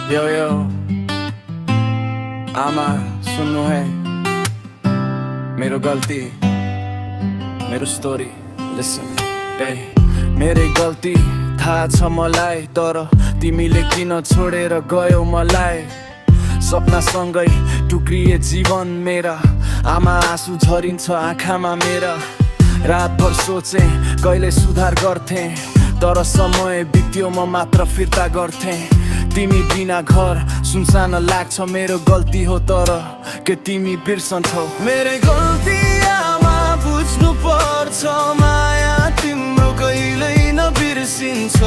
यो यो आमा सुन्नु है मेरो गल्ती मेरो स्टोरी लिसन ए मेरै गल्ती थाहा छ मलाई तर तिमीले किन छोडेर गयौ मलाई सपनासँगै टुक्रिए जीवन मेरा आमा आँसु झरिन्छ आँखामा मेरा रातभर सोचे कहिले सुधार गर्थे तर समय बित्यो म मात्र फिर्ता गर्थे तिमी बिना घर सुनसान लाग्छ मेरो गल्ती हो तर के तिमी बिर्सन्छौ मेरै गल्ती आमा बुझ्नु पर्छ माया तिम्रो कहिल्यै नबिर्सिन्छ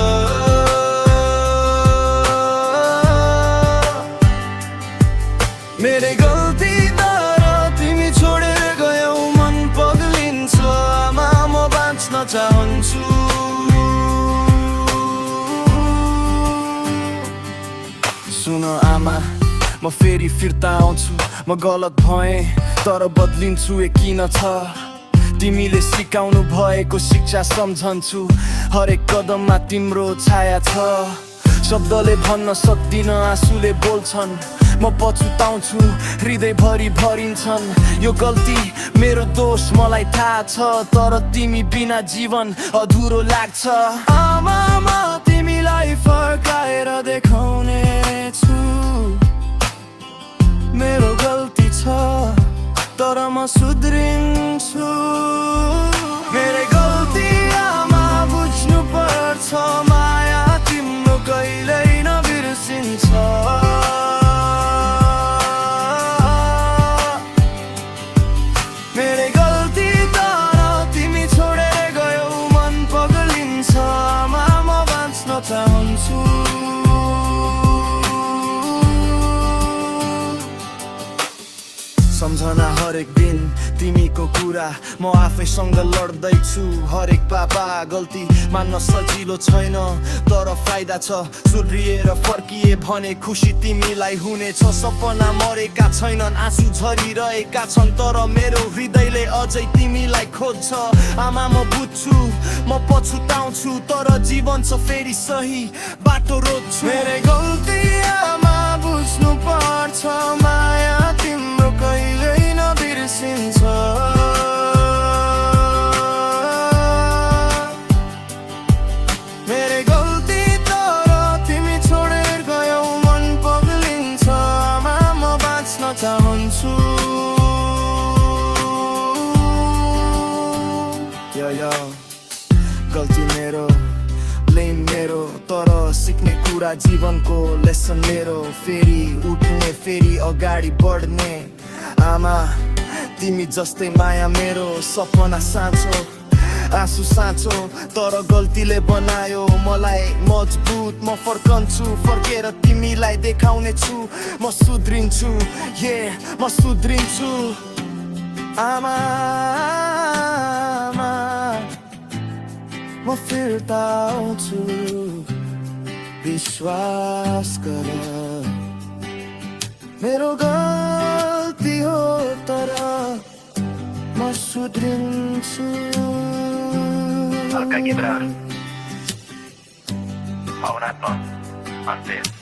मेरै गल्ती तर तिमी छोडेर गयौ मन पग्लिन्छ आमा म बाँच्न चाहन्छु सुन आमा म फेरि फिर्ता आउँछु म गलत भएँ तर बदलिन्छु किन छ तिमीले सिकाउनु भएको शिक्षा सम्झन्छु हरेक कदममा तिम्रो छाया छ शब्दले भन्न सक्दिन आँसुले बोल्छन् म पछुताउँछु हृदयभरि भरिन्छन् यो गल्ती मेरो दोष मलाई थाहा छ तर तिमी बिना जीवन अधुरो लाग्छ आमा म तिमीलाई फर्काएर देखाउने छु मेरो गल्ती छ तर म सुध्रिन्छु मेरै गल्ती आमा बुझ्नु पर्छ माया तिम्रो कहिल्यै नबिर्सिन्छ मेरै गल्ती तर तिमी छोडेर गयौ मन पग्लिन्छ आमा म बाँच्न चाहन्छु सम्झना हरेक दिन तिमीको कुरा म आफैसँग लड्दैछु हरेक पापा गल्ती मान्न सजिलो छैन तर फाइदा छ सुध्रिएर फर्किए भने खुसी तिमीलाई हुनेछ सपना मरेका छैनन् आँसु झरिरहेका छन् तर मेरो हृदयले अझै तिमीलाई खोज्छ आमा म बुझ्छु म पछुताउँछु तर जीवन छ फेरि सही बाटो रोज्छु मेरै गल्ती आमा बुझ्नु पर्छ माया तिम्रो कहिल्यै नबिर्सिन्छ मेरै गल्ती तर तिमी छोडेर गयौ मन पग्लिन्छ आमा म बाँच्न चाहन्छु यो गल्ती मेरो लेन मेरो तर सिक्ने कुरा जीवनको लेसन मेरो फेरि उठ्ने फेरि अगाडि बढ्ने आमा तिमी जस्तै माया मेरो सपना साँचो आँसु साँचो तर गल्तीले बनायो मलाई मजबुत म फर्कन्छु फर्केर तिमीलाई देखाउने छु म सुध्रिन्छु म सुध्रिन्छु आमा म फिर्ता आउँछु विश्वास गर मेरो गल्ती हो तर म सुध्रिन्छु Alka Gibran Maunat mo Antes